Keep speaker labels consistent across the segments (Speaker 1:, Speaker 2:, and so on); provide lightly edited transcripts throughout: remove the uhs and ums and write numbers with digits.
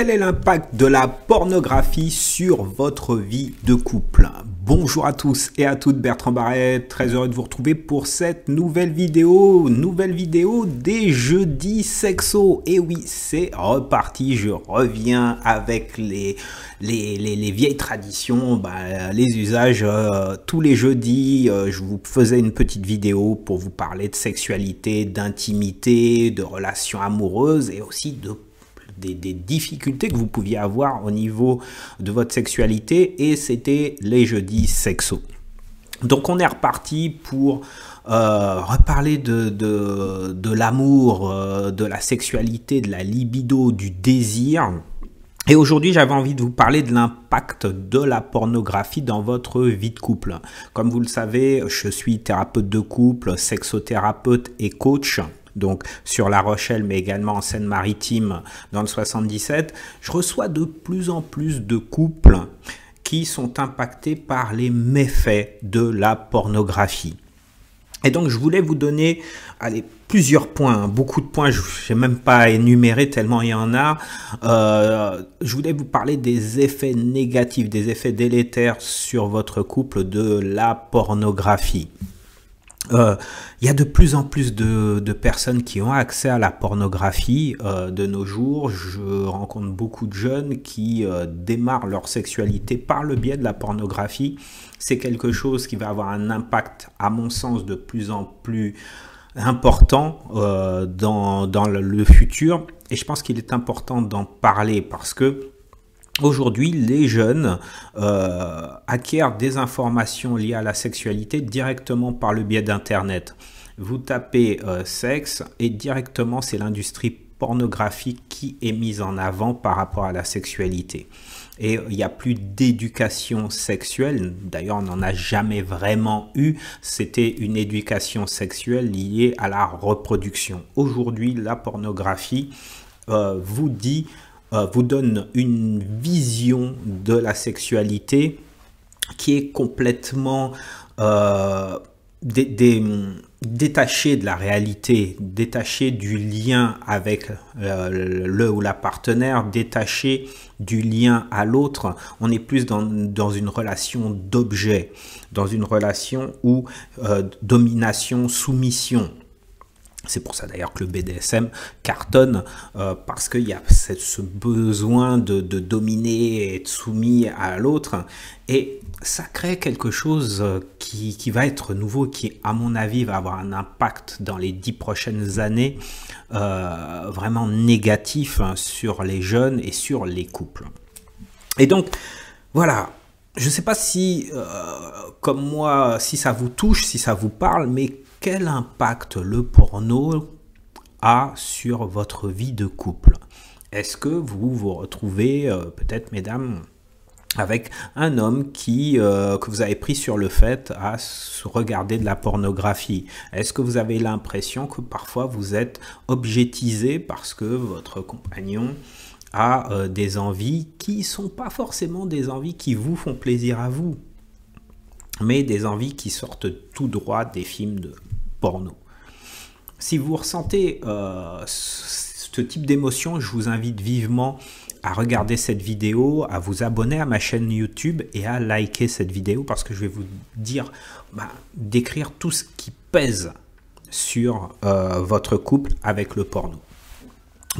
Speaker 1: Quel est l'impact de la pornographie sur votre vie de couple? Bonjour à tous et à toutes, Bertrand Barret, très heureux de vous retrouver pour cette nouvelle vidéo des jeudis sexo. Et oui, c'est reparti, je reviens avec les vieilles traditions, les usages. Tous les jeudis, je vous faisais une petite vidéo pour vous parler de sexualité, d'intimité, de relations amoureuses et aussi des difficultés que vous pouviez avoir au niveau de votre sexualité, et c'était les jeudis sexo. Donc on est reparti pour reparler de l'amour, de la sexualité, de la libido, du désir. Et aujourd'hui, j'avais envie de vous parler de l'impact de la pornographie dans votre vie de couple. Comme vous le savez, je suis thérapeute de couple, sexothérapeute et coach. Donc sur La Rochelle, mais également en Seine-Maritime dans le 77, je reçois de plus en plus de couples qui sont impactés par les méfaits de la pornographie. Et donc je voulais vous donner plusieurs points, beaucoup de points, je n'ai même pas énuméré tellement il y en a. Je voulais vous parler des effets négatifs, des effets délétères sur votre couple de la pornographie. Il y a de plus en plus de personnes qui ont accès à la pornographie de nos jours. Je rencontre beaucoup de jeunes qui démarrent leur sexualité par le biais de la pornographie. C'est quelque chose qui va avoir un impact, à mon sens, de plus en plus important dans le futur. Et je pense qu'il est important d'en parler parce que aujourd'hui, les jeunes acquièrent des informations liées à la sexualité directement par le biais d'Internet. Vous tapez sexe et directement, c'est l'industrie pornographique qui est mise en avant par rapport à la sexualité. Et il n'y a plus d'éducation sexuelle. D'ailleurs, on n'en a jamais vraiment eu. C'était une éducation sexuelle liée à la reproduction. Aujourd'hui, la pornographie vous donne une vision de la sexualité qui est complètement détachée de la réalité, détachée du lien avec le ou la partenaire, détachée du lien à l'autre. On est plus dans une relation d'objet, dans une relation où domination, soumission. C'est pour ça d'ailleurs que le BDSM cartonne, parce qu'il y a ce besoin de dominer et être soumis à l'autre. Et ça crée quelque chose qui va être nouveau, qui à mon avis va avoir un impact dans les 10 prochaines années vraiment négatif sur les jeunes et sur les couples. Et donc voilà. Je ne sais pas si, comme moi, si ça vous touche, si ça vous parle, mais quel impact le porno a sur votre vie de couple? Est-ce que vous vous retrouvez, peut-être mesdames, avec un homme que vous avez pris sur le fait à regarder de la pornographie? Est-ce que vous avez l'impression que parfois vous êtes objetisé parce que votre compagnon a des envies qui ne sont pas forcément des envies qui vous font plaisir à vous, mais des envies qui sortent tout droit des films de porno? Si vous ressentez ce type d'émotion, je vous invite vivement à regarder cette vidéo, à vous abonner à ma chaîne YouTube et à liker cette vidéo, parce que je vais vous dire, décrire tout ce qui pèse sur votre couple avec le porno.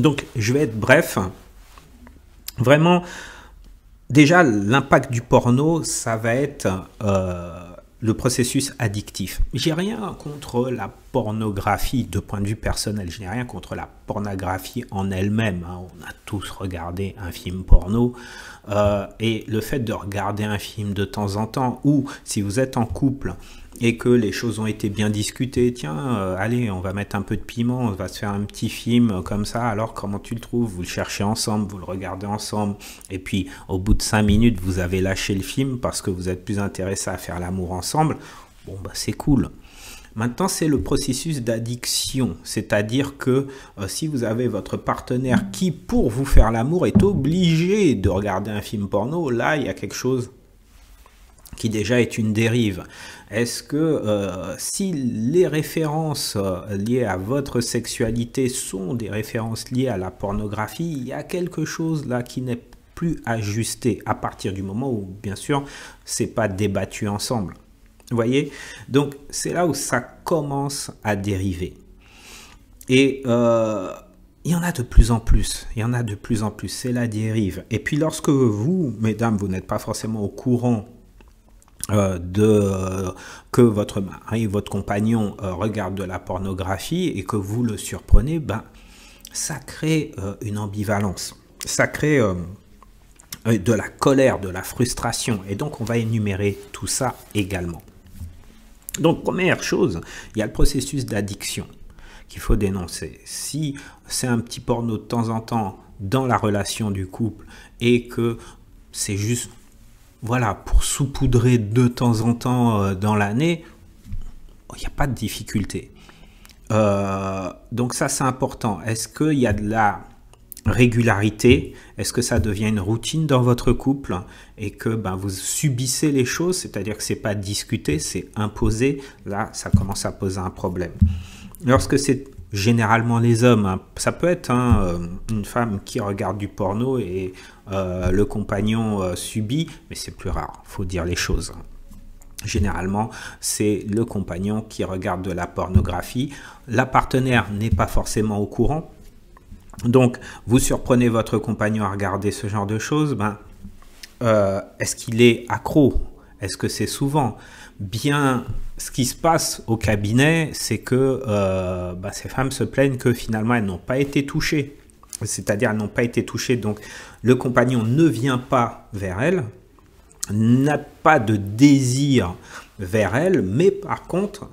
Speaker 1: Donc je vais être bref. Vraiment, déjà, l'impact du porno, ça va être le processus addictif. J'ai rien contre la pornographie de point de vue personnel, je n'ai rien contre la pornographie en elle-même. On a tous regardé un film porno, et le fait de regarder un film de temps en temps, ou si vous êtes en couple et que les choses ont été bien discutées, tiens, allez, on va mettre un peu de piment, on va se faire un petit film comme ça, alors comment tu le trouves? Vous le cherchez ensemble, vous le regardez ensemble, et puis au bout de 5 minutes, vous avez lâché le film parce que vous êtes plus intéressé à faire l'amour ensemble. Bon, c'est cool. Maintenant, c'est le processus d'addiction, c'est-à-dire que si vous avez votre partenaire qui, pour vous faire l'amour, est obligé de regarder un film porno, là, il y a quelque chose qui déjà est une dérive. Est-ce que si les références liées à votre sexualité sont des références liées à la pornographie, il y a quelque chose là qui n'est plus ajusté à partir du moment où, bien sûr, c'est pas débattu ensemble. Vous voyez? Donc, c'est là où ça commence à dériver. Et il y en a de plus en plus. Il y en a de plus en plus. C'est la dérive. Et puis, lorsque vous, mesdames, vous n'êtes pas forcément au courant que votre mari, votre compagnon regarde de la pornographie et que vous le surprenez, ben, ça crée une ambivalence. Ça crée de la colère, de la frustration. Et donc, on va énumérer tout ça également. Donc, première chose, il y a le processus d'addiction qu'il faut dénoncer. Si c'est un petit porno de temps en temps dans la relation du couple et que c'est juste, voilà, pour saupoudrer de temps en temps dans l'année, il n'y a pas de difficulté. Donc ça, c'est important. Est-ce qu'il y a de la régularité? Est-ce que ça devient une routine dans votre couple et que ben, vous subissez les choses, c'est-à-dire que c'est pas discuté, c'est imposé? Là, ça commence à poser un problème. Lorsque c'est généralement les hommes, hein, ça peut être une femme qui regarde du porno et le compagnon subit, mais c'est plus rare, faut dire les choses. Généralement, c'est le compagnon qui regarde de la pornographie. La partenaire n'est pas forcément au courant. Donc, vous surprenez votre compagnon à regarder ce genre de choses. Ben, est-ce qu'il est accro? Est-ce que c'est souvent? Bien, ce qui se passe au cabinet, c'est que ces femmes se plaignent que finalement, elles n'ont pas été touchées. C'est-à-dire, elles n'ont pas été touchées. Donc, le compagnon ne vient pas vers elles, n'a pas de désir vers elles, mais par contre,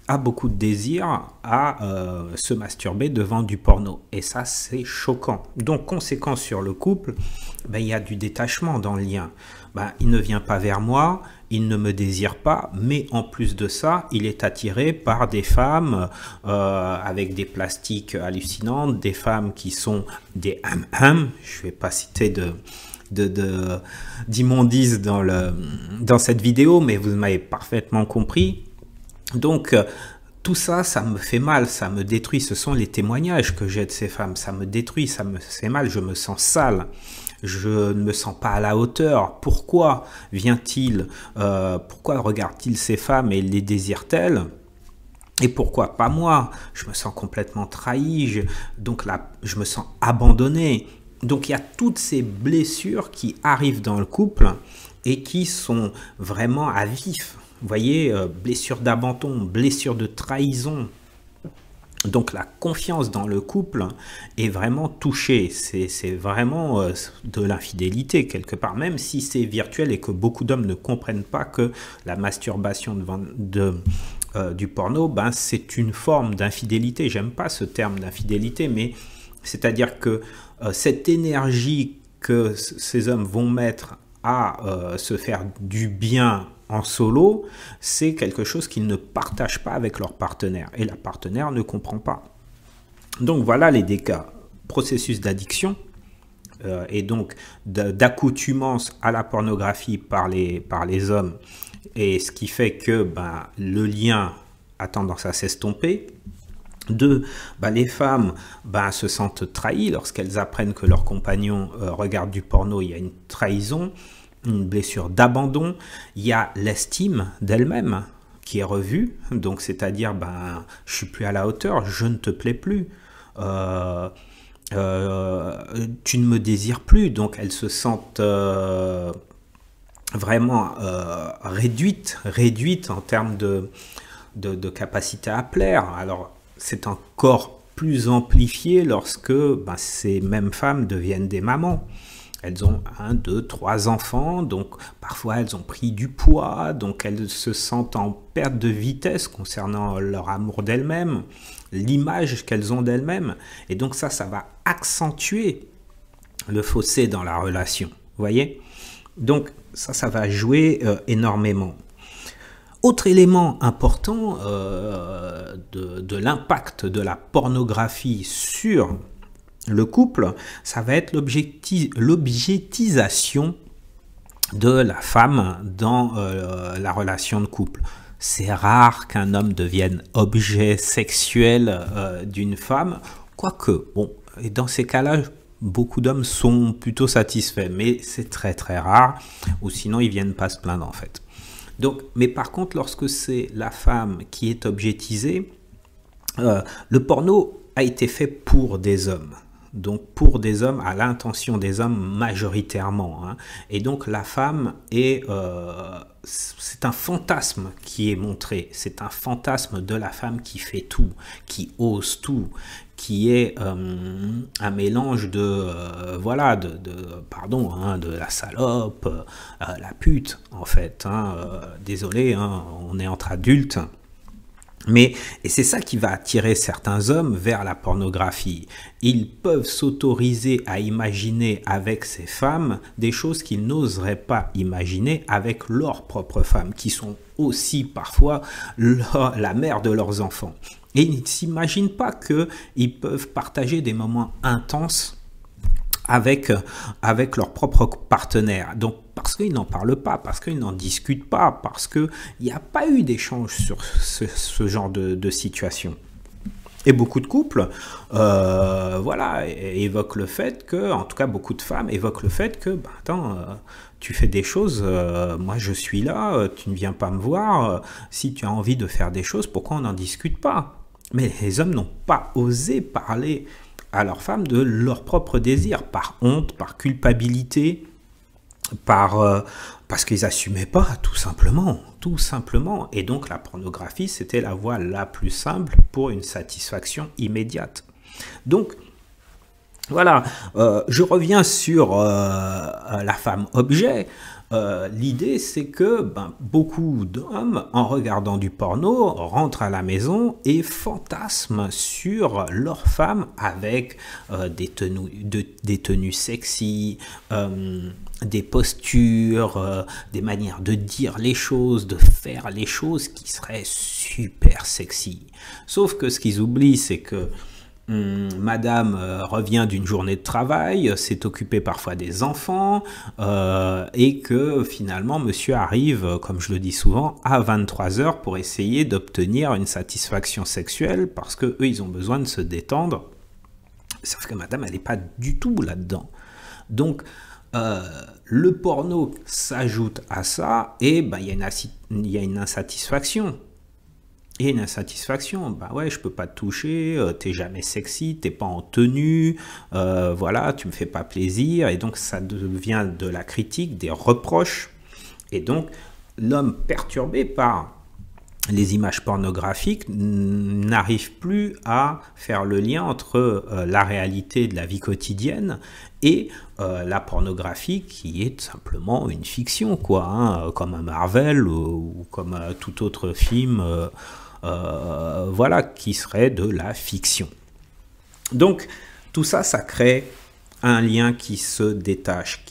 Speaker 1: a beaucoup de désir à se masturber devant du porno. Et ça, c'est choquant. Donc, conséquence sur le couple, ben, il y a du détachement dans le lien. Ben, il ne vient pas vers moi, il ne me désire pas, mais en plus de ça, il est attiré par des femmes avec des plastiques hallucinantes, des femmes qui sont des ham-ham, je ne vais pas citer d'immondices dans cette vidéo, mais vous m'avez parfaitement compris. Donc, tout ça, ça me fait mal, ça me détruit. Ce sont les témoignages que j'ai de ces femmes. Ça me détruit, ça me fait mal, je me sens sale. Je ne me sens pas à la hauteur. Pourquoi vient-il, pourquoi regarde-t-il ces femmes et les désire-t-elle? Et pourquoi pas moi? Je me sens complètement trahi, donc là, je me sens abandonné. Donc il y a toutes ces blessures qui arrivent dans le couple et qui sont vraiment à vif. Vous voyez, blessure d'abandon, blessure de trahison. Donc la confiance dans le couple est vraiment touchée. C'est vraiment de l'infidélité quelque part, même si c'est virtuel et que beaucoup d'hommes ne comprennent pas que la masturbation du porno, ben, c'est une forme d'infidélité. J'aime pas ce terme d'infidélité, mais c'est-à-dire que cette énergie que ces hommes vont mettre à se faire du bien en solo, c'est quelque chose qu'ils ne partagent pas avec leur partenaire. Et la partenaire ne comprend pas. Donc voilà les dégâts. Processus d'addiction et donc d'accoutumance à la pornographie par les hommes. Et ce qui fait que ben, le lien a tendance à s'estomper. 2, les femmes se sentent trahies lorsqu'elles apprennent que leur compagnon regarde du porno. Il y a une trahison, une blessure d'abandon. Il y a l'estime d'elle-même qui est revue. Donc, c'est-à-dire, je suis plus à la hauteur, je ne te plais plus. Tu ne me désires plus. Donc, elles se sentent vraiment réduites en termes de capacité à plaire. Alors, c'est encore plus amplifié lorsque ces mêmes femmes deviennent des mamans. Elles ont 1, 2, 3 enfants, donc parfois elles ont pris du poids, donc elles se sentent en perte de vitesse concernant leur amour d'elles-mêmes, l'image qu'elles ont d'elles-mêmes, et donc ça va accentuer le fossé dans la relation, vous voyez? Donc ça va jouer énormément. Autre élément important de l'impact de la pornographie sur le couple, ça va être l'objectisation de la femme dans la relation de couple. C'est rare qu'un homme devienne objet sexuel d'une femme, quoique, bon, et dans ces cas-là, beaucoup d'hommes sont plutôt satisfaits, mais c'est très très rare, ou sinon ils viennent pas se plaindre en fait. Donc, mais par contre, lorsque c'est la femme qui est objetisée, le porno a été fait pour des hommes. Donc pour des hommes, à l'intention des hommes majoritairement. Hein. Et donc la femme est... c'est un fantasme qui est montré. C'est un fantasme de la femme qui fait tout, qui ose tout, qui est un mélange de... voilà, pardon, hein, de la salope, la pute en fait. Hein, désolé, hein, on est entre adultes. Et c'est ça qui va attirer certains hommes vers la pornographie. Ils peuvent s'autoriser à imaginer avec ces femmes des choses qu'ils n'oseraient pas imaginer avec leurs propres femmes, qui sont aussi parfois la mère de leurs enfants. Et ils ne s'imaginent pas qu'ils peuvent partager des moments intenses avec leur propre partenaire. Donc, parce qu'ils n'en parlent pas, parce qu'ils n'en discutent pas, parce qu'il n'y a pas eu d'échange sur ce genre de situation. Et beaucoup de couples, voilà, évoquent le fait que, en tout cas beaucoup de femmes évoquent le fait que, ben, attends, tu fais des choses, moi je suis là, tu ne viens pas me voir, si tu as envie de faire des choses, pourquoi on n'en discute pas? Mais les hommes n'ont pas osé parler à leurs femmes de leur propre désir, par honte, par culpabilité, parce qu'ils n'assumaient pas, tout simplement. Et donc la pornographie, c'était la voie la plus simple pour une satisfaction immédiate. Donc, voilà, je reviens sur la femme objet. L'idée, c'est que beaucoup d'hommes, en regardant du porno, rentrent à la maison et fantasment sur leur femme avec des tenues sexy, des postures, des manières de dire les choses, de faire les choses qui seraient super sexy. Sauf que ce qu'ils oublient, c'est que Madame revient d'une journée de travail, s'est occupée parfois des enfants et que finalement monsieur arrive, comme je le dis souvent, à 23h pour essayer d'obtenir une satisfaction sexuelle parce que eux ils ont besoin de se détendre. Sauf que madame elle n'est pas du tout là-dedans. Donc le porno s'ajoute à ça et il y a une insatisfaction. Et une insatisfaction, bah ouais, je peux pas te toucher, t'es jamais sexy, t'es pas en tenue, voilà, tu me fais pas plaisir, et donc ça devient de la critique, des reproches, et donc l'homme perturbé par les images pornographiques n'arrive plus à faire le lien entre la réalité de la vie quotidienne et la pornographie qui est simplement une fiction, quoi, hein, comme un Marvel ou comme tout autre film. Voilà, qui serait de la fiction. Donc, tout ça, ça crée un lien qui se détache.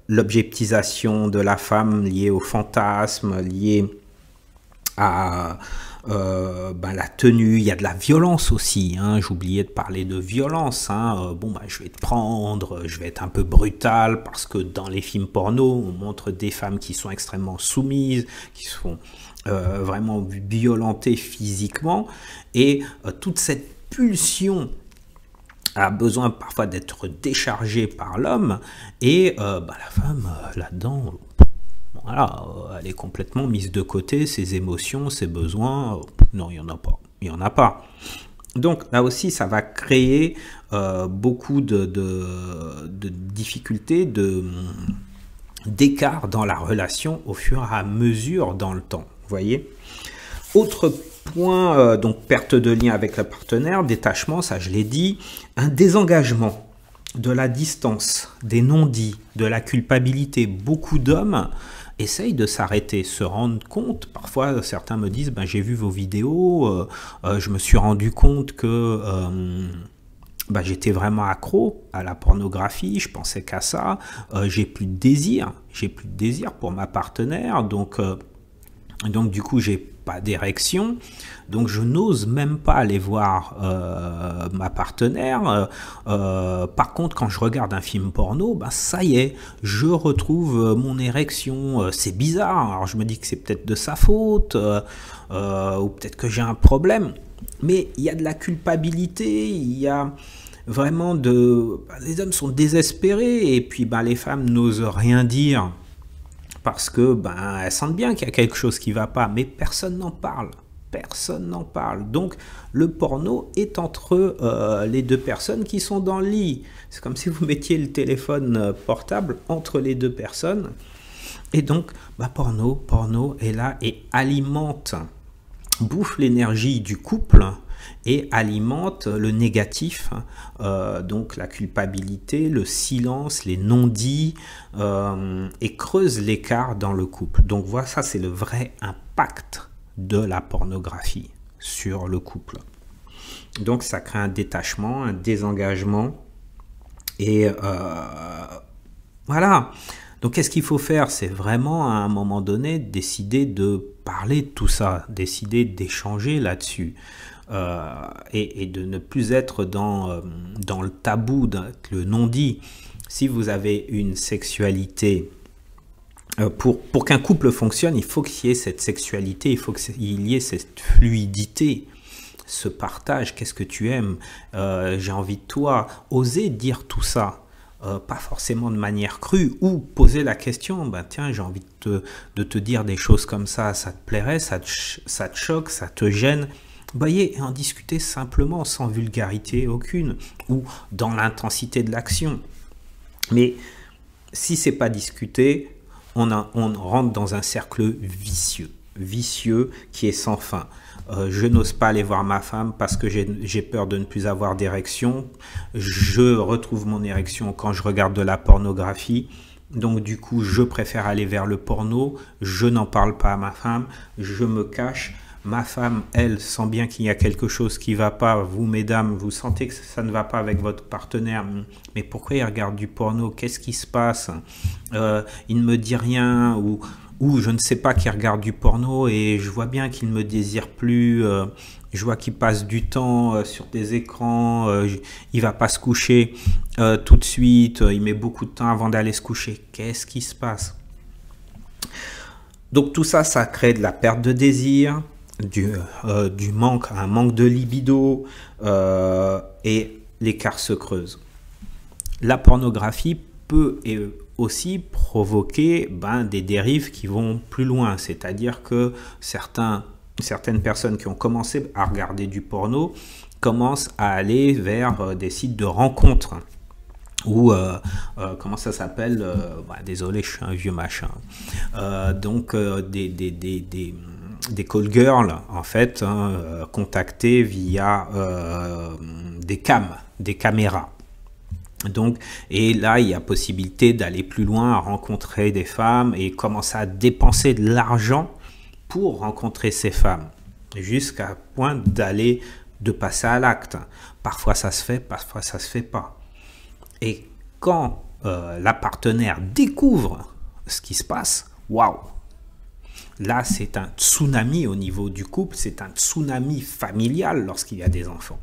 Speaker 1: L'objectisation de la femme liée au fantasme, liée à la tenue, il y a de la violence aussi, hein. J'oubliais de parler de violence, hein. Je vais te prendre, je vais être un peu brutal parce que dans les films porno on montre des femmes qui sont extrêmement soumises, qui sont vraiment violentées physiquement et toute cette pulsion a besoin parfois d'être déchargée par l'homme et la femme là-dedans, voilà, elle est complètement mise de côté, ses émotions, ses besoins, non, il n'y en a pas. Donc là aussi, ça va créer beaucoup de difficultés, d'écart dans la relation au fur et à mesure dans le temps. Vous voyez ? Autre point, donc perte de lien avec le partenaire, détachement, ça je l'ai dit, un désengagement, de la distance, des non-dits, de la culpabilité. Beaucoup d'hommes essayent de s'arrêter, se rendent compte. Parfois, certains me disent j'ai vu vos vidéos, je me suis rendu compte que j'étais vraiment accro à la pornographie, je pensais qu'à ça, j'ai plus de désir pour ma partenaire, donc Donc du coup, j'ai pas d'érection, donc je n'ose même pas aller voir ma partenaire. Par contre, quand je regarde un film porno, ben ça y est, je retrouve mon érection. C'est bizarre. Alors je me dis que c'est peut-être de sa faute, ou peut-être que j'ai un problème. Mais il y a de la culpabilité, il y a vraiment les hommes sont désespérés et puis les femmes n'osent rien dire. Parce que elles sentent bien qu'il y a quelque chose qui ne va pas, mais personne n'en parle. Personne n'en parle. Donc le porno est entre les deux personnes qui sont dans le lit. C'est comme si vous mettiez le téléphone portable entre les deux personnes. Et donc porno est là et alimente, bouffe l'énergie du couple et alimente le négatif, donc la culpabilité, le silence, les non-dits, et creuse l'écart dans le couple. Donc voilà, ça c'est le vrai impact de la pornographie sur le couple. Donc ça crée un détachement, un désengagement, et voilà. Donc qu'est-ce qu'il faut faire? C'est vraiment à un moment donné décider de parler de tout ça, décider d'échanger là-dessus. Et de ne plus être dans le tabou, le non-dit. Si vous avez une sexualité, pour qu'un couple fonctionne, il faut qu'il y ait cette sexualité, il faut qu'il y ait cette fluidité, ce partage, qu'est-ce que tu aimes, j'ai envie de toi, oser dire tout ça. Pas forcément de manière crue, ou poser la question, tiens, j'ai envie de te dire des choses comme ça te plairait, ça te choque, ça te gêne. Voyez, et en discuter simplement, sans vulgarité aucune, ou dans l'intensité de l'action. Mais si c'est pas discuté, on rentre dans un cercle vicieux qui est sans fin. Je n'ose pas aller voir ma femme parce que j'ai peur de ne plus avoir d'érection. Je retrouve mon érection quand je regarde de la pornographie. Donc du coup, je préfère aller vers le porno. Je n'en parle pas à ma femme. Je me cache. Ma femme, elle, sent bien qu'il y a quelque chose qui ne va pas. Vous, mesdames, vous sentez que ça ne va pas avec votre partenaire. Mais pourquoi il regarde du porno? Qu'est-ce qui se passe? Il ne me dit rien, ou je ne sais pas qu'il regarde du porno et je vois bien qu'il ne me désire plus. Je vois qu'il passe du temps sur des écrans. Il ne va pas se coucher tout de suite. Il met beaucoup de temps avant d'aller se coucher. Qu'est-ce qui se passe? Donc tout ça, ça crée de la perte de désir, un manque de libido, et l'écart se creuse. La pornographie peut aussi provoquer des dérives qui vont plus loin, c'est-à-dire que certaines personnes qui ont commencé à regarder du porno commencent à aller vers des sites de rencontres, ou comment ça s'appelle, désolé, je suis un vieux machin, donc des call girls en fait, contactées via des caméras. Donc, et là, il y a possibilité d'aller plus loin, à rencontrer des femmes et commencer à dépenser de l'argent pour rencontrer ces femmes, jusqu'à point de passer à l'acte. Parfois ça se fait, parfois ça se fait pas. Et quand la partenaire découvre ce qui se passe, waouh! Là, c'est un tsunami au niveau du couple, c'est un tsunami familial lorsqu'il y a des enfants.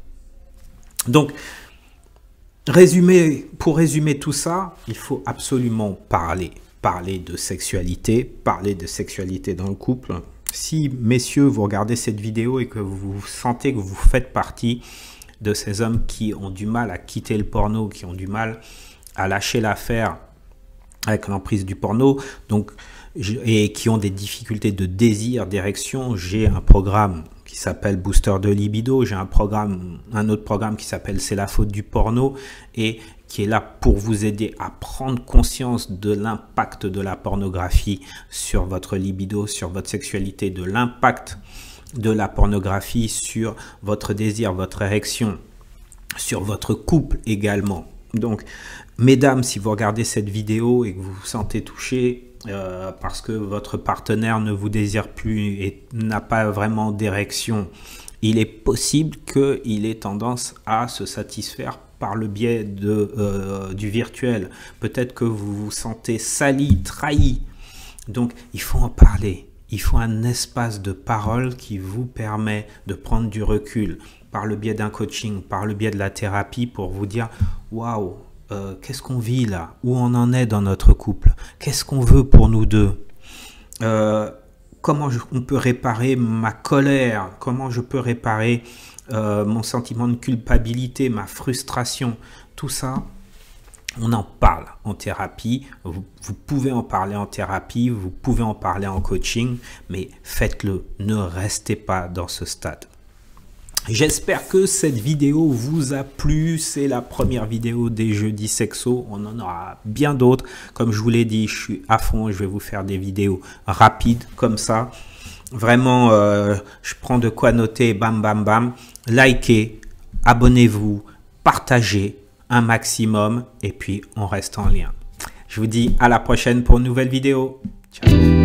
Speaker 1: Donc, pour résumer tout ça, il faut absolument parler de sexualité dans le couple. Si, messieurs, vous regardez cette vidéo et que vous sentez que vous faites partie de ces hommes qui ont du mal à quitter le porno, qui ont du mal à lâcher l'affaire avec l'emprise du porno, et qui ont des difficultés de désir, d'érection, j'ai un programme qui s'appelle Booster de Libido, j'ai un autre programme qui s'appelle C'est la faute du porno, et qui est là pour vous aider à prendre conscience de l'impact de la pornographie sur votre libido, sur votre sexualité, de l'impact de la pornographie sur votre désir, votre érection, sur votre couple également. Donc, mesdames, si vous regardez cette vidéo et que vous vous sentez touché parce que votre partenaire ne vous désire plus et n'a pas vraiment d'érection, il est possible qu'il ait tendance à se satisfaire par le biais du virtuel. Peut-être que vous vous sentez sali, trahi. Donc, il faut en parler. Il faut un espace de parole qui vous permet de prendre du recul par le biais d'un coaching, par le biais de la thérapie pour vous dire « Waouh, qu'est-ce qu'on vit là? Où on en est dans notre couple? Qu'est-ce qu'on veut pour nous deux? Comment on peut réparer ma colère? Comment je peux réparer mon sentiment de culpabilité, ma frustration? » Tout ça, on en parle en thérapie, vous pouvez en parler en thérapie, vous pouvez en parler en coaching, mais faites-le, ne restez pas dans ce stade. J'espère que cette vidéo vous a plu, c'est la première vidéo des jeudis sexo, on en aura bien d'autres. Comme je vous l'ai dit, je suis à fond, je vais vous faire des vidéos rapides comme ça. Vraiment, je prends de quoi noter, bam bam bam. Likez, abonnez-vous, partagez un maximum et puis on reste en lien. Je vous dis à la prochaine pour une nouvelle vidéo. Ciao.